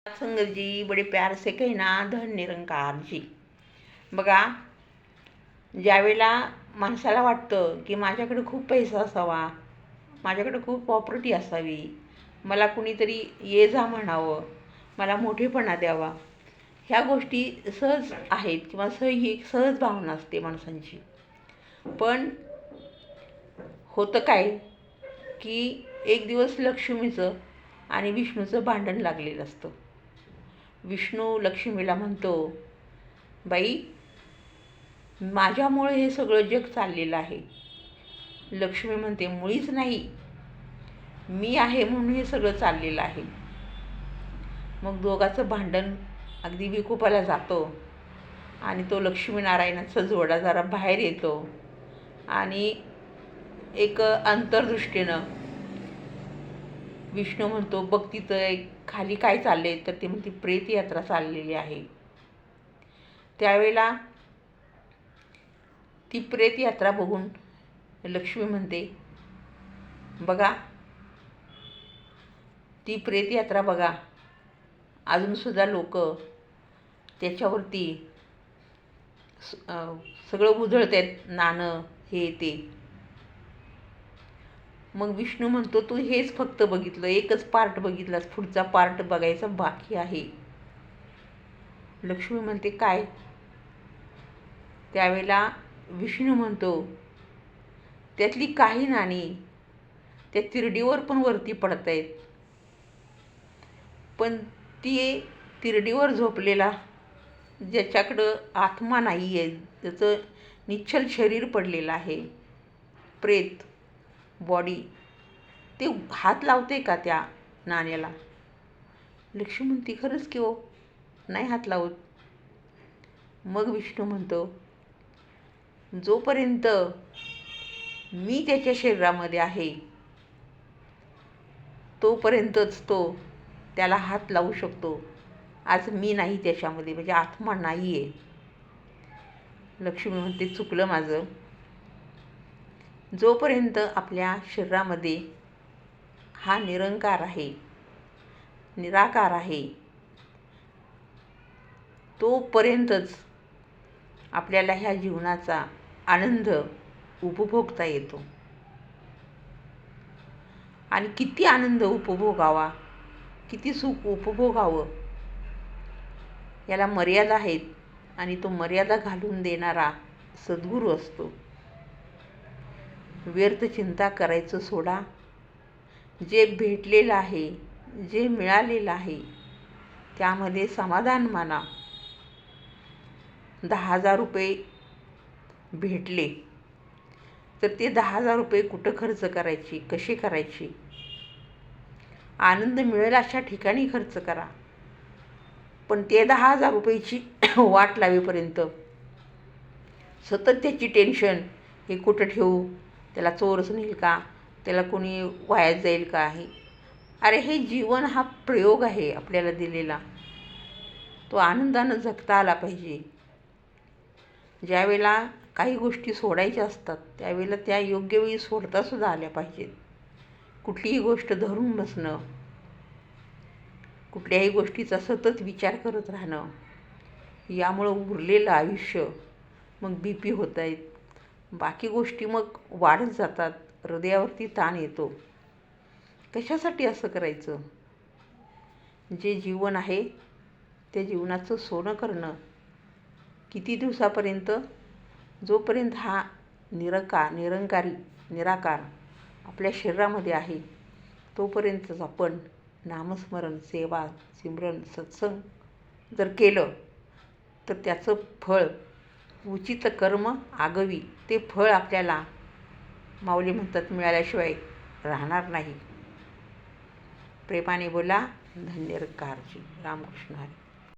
संगत जी बड़े प्यार से कहना धन निरंकार जी. बघा, ज्यावेळेला माणसाला वाटतं की माझ्याकडे खूप पैसा असावा, माझ्याकडे खूप प्रॉपर्टी असावी, मला कुणीतरी ये जा म्हणावं, मला मोठेपणा द्यावा, ह्या गोष्टी सहज आहेत किंवा ही सहज भावना असते माणसांची. पण होतं काय की एक दिवस लक्ष्मीचं आणि विष्णूचं भांडण लागलेलं असतं. विष्णू लक्ष्मीला म्हणतो, बाई, माझ्यामुळे हे सगळं जग चाललेलं आहे. लक्ष्मी म्हणते, मुळीच नाही, मी आहे म्हणून हे सगळं चाललेलं आहे. मग दोघांचं भांडण अगदी विकोपाला जातो आणि तो लक्ष्मीनारायणाचा जोडा जरा बाहेर येतो आणि एक अंतर्दृष्टीनं विष्णू म्हणतो, बघ तिथं एक खाली काय चालले, तर ते म्हणते प्रेतयात्रा चाललेली आहे. त्यावेळेला ती प्रेतयात्रा बघून लक्ष्मी म्हणते, बघा, ती प्रेतयात्रा बघा, अजूनसुद्धा लोक त्याच्यावरती सगळं उधळतात, नाणं हे ते. मग विष्णू म्हणतो, तू हेच फक्त बघितलं, एकच पार्ट बघितलास, पुढचा पार्ट बघायचा बाकी आहे. लक्ष्मी म्हणते, काय? त्यावेळेला विष्णू म्हणतो, त्यातली काही नाणी त्या तिरडीवर पण वरती पडत आहेत, पण ती तिरडीवर झोपलेला ज्याच्याकडं आत्मा नाही आहे, त्याचं निश्चल शरीर पडलेलं आहे, प्रेत बॉडी, ते हात लावते का त्या नाण्याला? लक्ष्मी म्हणते, खरंच की हो, नाही हात लावत. मग विष्णू म्हणतो, जोपर्यंत मी त्याच्या शरीरामध्ये आहे तोपर्यंतच तो त्याला हात लावू शकतो. आज मी नाही त्याच्यामध्ये, म्हणजे आत्मा नाही आहे. लक्ष्मी म्हणते, चुकलं माझं. जोपर्यंत आपल्या शरीरामध्ये हा निरंकार आहे, निराकार आहे, तोपर्यंतच आपल्याला ह्या जीवनाचा आनंद उपभोगता येतो. आणि किती आनंद उपभोगावा, किती सुख उपभोगावं, याला मर्यादा आहेत. आणि तो मर्यादा घालून देणारा सद्गुरू असतो. व्यर्थ चिंता करायचं सोडा. जे भेटलेलं आहे, जे मिळालेलं आहे, त्यामध्ये समाधान माना. 10,000 रुपये भेटले तर ते 10,000 रुपये कुठं खर्च करायचे, कसे करायचे? आनंद मिळेल अशा ठिकाणी खर्च करा. पण ते 10,000 रुपयाची वाट लावेपर्यंत सतत त्याची टेन्शन, हे कुठं ठेवू, त्याला चोरच नेईल का, त्याला कोणी वाया जाईल का आहे. अरे, हे जीवन हा प्रयोग आहे आपल्याला दिलेला, तो आनंदानं जगता आला पाहिजे. ज्यावेळेला काही गोष्टी सोडायच्या असतात त्यावेळेला त्या योग्य वेळी सोडतासुद्धा आल्या पाहिजेत. कुठलीही गोष्ट धरून बसणं, कुठल्याही गोष्टीचा सतत विचार करत राहणं, यामुळं उरलेलं आयुष्य मग BP होत आहेत, बाकी गोष्टी मग वाढत जातात, हृदयावरती ताण येतो. कशासाठी असं करायचं? जे जीवन आहे त्या जीवनाचं सोनं करणं किती दिवसापर्यंत? जोपर्यंत हा निराकार आपल्या शरीरामध्ये आहे तोपर्यंतच आपण नामस्मरण, सेवा, सिमरन, सत्संग जर केलं तर त्याचं फळ, उचित कर्म आगवी, ते फळ आपल्याला माऊली म्हणतात मिळाल्याशिवाय राहणार नाही. प्रेमाने बोला. धन्य निरंकारजी. रामकृष्ण हरी.